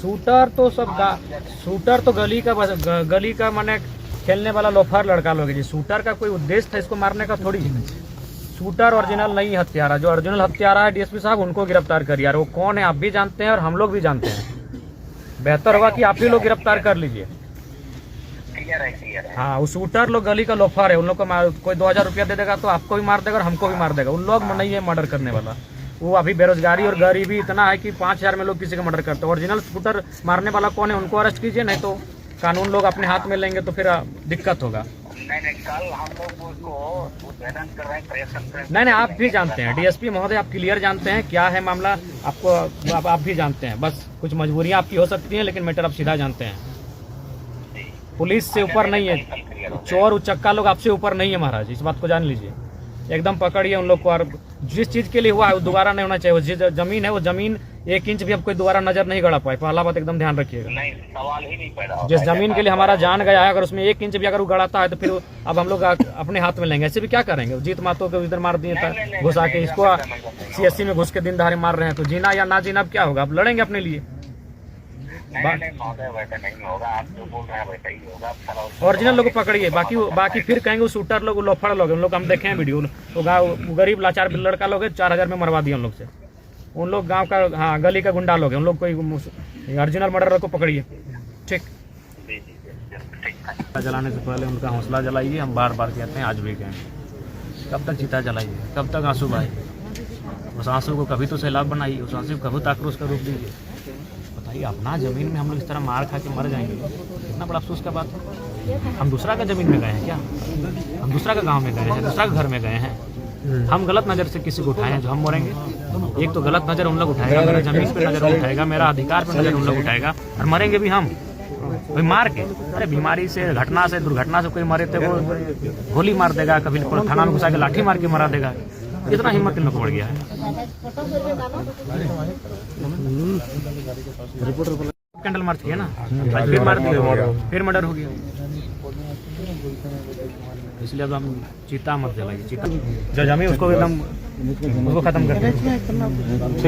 Shooter तो shooter तो गली का माने खेलने वाला लोफर लड़का लोग है जी। शूटर का कोई उद्देश्य था इसको मारने का थोड़ी। शूटर ओरिजिनल नहीं हत्यारा, जो ओरिजिनल हत्यारा है डीएसपी साहब उनको गिरफ्तार करिए। यार वो कौन है आप भी जानते हैं और हम लोग भी जानते हैं। बेहतर होगा कि आप ही लोग गिरफ्तार कर लीजिए। हाँ, वो शूटर लोग गली का लोफर है, उन लोग को कोई 2000 रुपया दे देगा तो आपको भी मार देगा और हमको भी मार देगा। उन लोग नहीं है मर्डर करने वाला। वो अभी बेरोजगारी और गरीबी इतना है कि 5000 में लोग किसी का मर्डर करते हैं। ओरिजिनल शूटर मारने वाला कौन है उनको अरेस्ट कीजिए, नहीं तो कानून लोग अपने हाथ में लेंगे तो फिर दिक्कत होगा। कल हम लोग उसको उद्भेदन कर रहे हैं, प्रयास कर रहे हैं। नहीं आप भी जानते हैं डीएसपी महोदय, आप क्लियर जानते हैं क्या है मामला। आपको आप भी जानते हैं, बस कुछ मजबूरियां आपकी हो सकती हैं लेकिन मैटर आप सीधा जानते हैं। पुलिस से ऊपर नहीं है, चोर उचक्का लोग आपसे ऊपर नहीं है महाराज, इस बात को जान लीजिए। एकदम पकड़िए उन लोग को, और जिस चीज के लिए हुआ है वो दोबारा नहीं होना चाहिए। जिस जमीन है वो जमीन 1 इंच भी अब कोई दोबारा नजर नहीं गड़ा पाए, पहला बात एकदम ध्यान रखिएगा। नहीं, सवाल ही नहीं पैदा होगा। जिस जमीन के लिए हमारा जान गया है, अगर उसमें 1 इंच भी अगर वो गड़ाता है तो फिर अब हम लोग अपने हाथ में लेंगे। ऐसे भी क्या करेंगे, जीत मातो को इधर मार दिए था घुसा के, इसको सीएससी में घुस के दिन दहाड़े मार रहे हैं, तो जीना या ना जीना अब क्या होगा, अब लड़ेंगे अपने लिए। ओरिजिनल लोग पकड़िए, बाकी फिर कहेंगे वो शूटर लोग लोफड़ लोग, उन लोग हम देखे हैं वीडियो, वो गाँव गरीब लाचार लड़का लोग है, 4000 में मरवा दिया उन लोग से। उन लोग गांव का, हाँ गली का गुंडा लोग हैं, उन लोग कोई ओरिजिनल मर्डर को पकड़िए। ठीक, जलाने से पहले उनका हौसला जलाइए। हम बार बार कहते हैं, आज भी कहें, कब तक चिता जलाइए, कब तक आंसू बहाइए। उस आंसू को कभी तो सैलाब बनाइए, उस आंसू को कभी तो आक्रोश का रूप दीजिए। बताइए, अपना जमीन में हम लोग इस तरह मार खा के मर जाएंगे, कितना बड़ा अफसोस का बात है। हम दूसरा का जमीन में गए हैं क्या, हम दूसरा का गाँव में गए हैं, दूसरा का घर में गए हैं। हम गलत नज़र से किसी को उठाए हैं जो हम मरेंगे। एक तो गलत नज़र उन लोग उठाएगा, मेरा जमीन पे नज़र उठाएगा, मेरा अधिकार पे नज़र उन लोग उठाएगा, और मरेंगे भी हम कोई मार के। अरे बीमारी से, घटना से, दुर्घटना से कोई मरे तो वो गोली मार देगा, कभी थाना में घुसा के लाठी मार के मरा देगा। इतना हिम्मत इन लोग को बढ़ गया है। कैंडल मार्च किया ना, फिर मार दिया, फिर मर्डर हो गया। इसलिए अब हम चिता मत जलाइए, चिता जो जमी उसको एकदम उसको खत्म कर दें,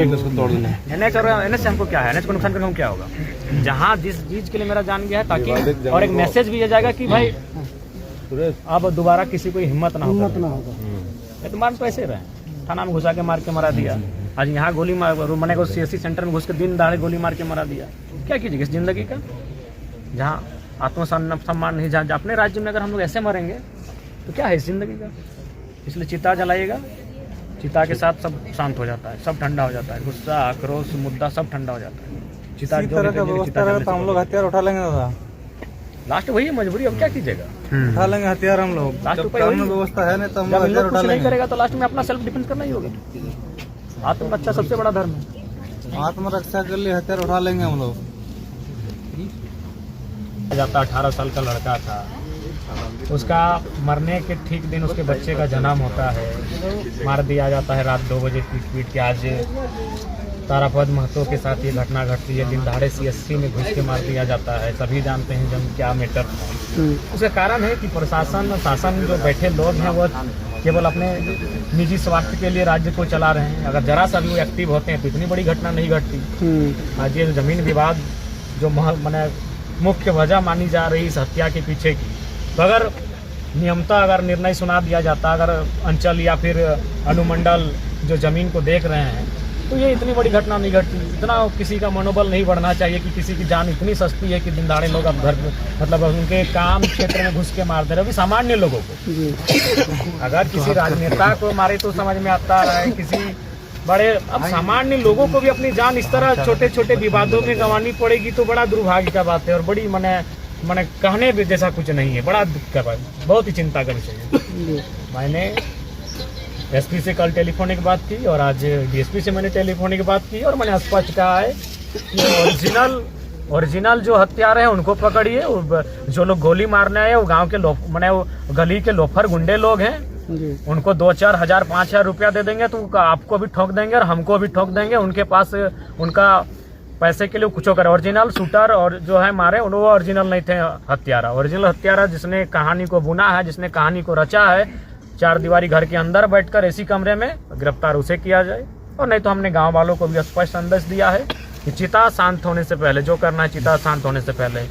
उसको तोड़ देना। एनएच से हमको क्या है, एनएच को नुकसान करके हम क्या होगा। जहाँ जिस चीज के लिए मेरा जान गया है, ताकि और एक मैसेज भी ये जाएगा कि भाई अब दोबारा किसी को हिम्मत ना होगा। तो मान तो ऐसे रहे, थाना में घुसा के मार के मरा दिया, आज यहाँ गोली मैंने को सीएससी सेंटर में घुस के दिन दहाड़े गोली मार के मरा दिया। क्या कीजिएगा इस जिंदगी का, जहाँ आत्मसम्मान नहीं, जहाँ अपने राज्य में अगर हम लोग ऐसे मरेंगे तो क्या है इस जिंदगी का। इसलिए चिता जलाइएगा, चिता के साथ सब शांत हो जाता है, सब ठंडा हो जाता है, गुस्सा आक्रोश मुद्दा सब ठंडा हो जाता है। चिता तो हम लोग हथियार उठा लेंगे दादा, लास्ट वही है मजबूरी, अब क्या कीजिएगा, उठा लेंगे हथियार हम लोग। लास्ट व्यवस्था है नहीं तो हम लोग हथियार उठा लेंगे। करेगा तो लास्ट में अपना सेल्फ डिफेंस करना ही होगा। आत्मरक्षा सबसे बड़ा धर्म है, आत्मरक्षा के लिए हथियार उठा लेंगे हम लोग। जाता 18 साल का लड़का था, उसका मरने के ठीक दिन उसके बच्चे का जन्म होता है, मार दिया जाता है रात 2 बजे पीट के। आज तारापद महतो के साथ ये घटना घटती है, दिन दहाड़े सीएससी में घुस के मार दिया जाता है। सभी जानते हैं जब क्या मैटर था। उसका कारण है कि प्रशासन शासन जो बैठे लोग हैं वो केवल अपने निजी स्वार्थ के लिए राज्य को चला रहे हैं। अगर जरा सा भी वो एक्टिव होते हैं तो इतनी बड़ी घटना नहीं घटती। आज ये जमीन विवाद जो मैंने मुख्य वजह मानी जा रही इस हत्या के पीछे की, तो अगर नियमता अगर निर्णय सुना दिया जाता, अगर अंचल या फिर अनुमंडल जो जमीन को देख रहे हैं, तो ये इतनी बड़ी घटना नहीं घटती। इतना किसी का मनोबल नहीं बढ़ना चाहिए कि किसी की जान इतनी सस्ती है कि दिन दहाड़े लोग अब घर मतलब उनके काम क्षेत्र में घुस के मार दे रहे। अभी सामान्य लोगों को, अगर किसी राजनेता को मारे तो समझ में आता है, किसी बड़े, अब सामान्य लोगों को भी अपनी जान इस तरह छोटे छोटे विवादों में गंवानी पड़ेगी तो बड़ा दुर्भाग्य का बात है। और बड़ी मैंने कहने भी जैसा कुछ नहीं है, बड़ा दुख का बात, बहुत ही चिंता का विषय है। मैंने एसपी से कल टेलीफोनिक बात की और आज डीएसपी से मैंने टेलीफोनिक बात की, और मैंने स्पष्ट कहा है कि ओरिजिनल जो हत्यारे हैं उनको पकड़िए। जो लोग गोली मारने आए वो गांव के मैंने वो गली के लोफर गुंडे लोग हैं, उनको 2-4 हजार 5,000 रुपया दे देंगे तो आपको भी ठोक देंगे और हमको भी ठोक देंगे। उनके पास उनका पैसे के लिए कुछ करे। ओरिजिनल शूटर और जो है मारे वो ओरिजिनल नहीं थे हत्यारा। ओरिजिनल हत्यारा जिसने कहानी को बुना है, जिसने कहानी को रचा है, 4 दीवारी घर के अंदर बैठकर एसी कमरे में गिरफ्तार उसे किया जाए। और नहीं तो हमने गांव वालों को भी स्पष्ट संदेश दिया है कि चिता शांत होने से पहले जो करना है, चिता शांत होने से पहले।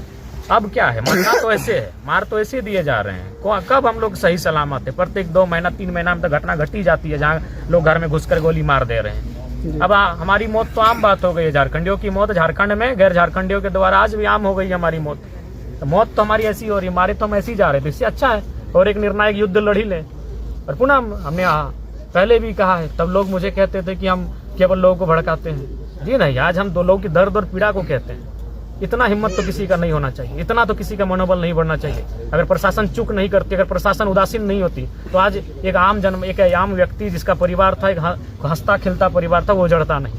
अब क्या है, मरना तो ऐसे है, मार तो ऐसे दिए जा रहे हैं। कब हम लोग सही सलामत है? प्रत्येक 2 महीना 3 महीना में तो घटना घटी जाती है जहाँ लोग घर में घुसकर गोली मार दे रहे हैं। अब हमारी मौत तो आम बात हो गई है। झारखंडियों की मौत झारखंड में, गैर झारखंडियों के द्वारा आज भी आम हो गई है हमारी मौत। तो मौत तो हमारी ऐसी हो रही है, मारे तो हम ऐसे ही जा रहे थे। इससे अच्छा है और एक निर्णायक युद्ध लड़ी लें। और पुनः हमने पहले भी कहा है, तब लोग मुझे कहते थे कि हम केवल लोगों को भड़काते हैं। जी नहीं, आज हम 2 लोगों की दर्द और पीड़ा को कहते हैं। इतना हिम्मत तो किसी का नहीं होना चाहिए, इतना तो किसी का मनोबल नहीं बढ़ना चाहिए। अगर प्रशासन चूक नहीं करती, अगर प्रशासन उदासीन नहीं होती, तो आज एक आम व्यक्ति जिसका परिवार था, एक हंसता खिलता परिवार था, वो उजड़ता नहीं।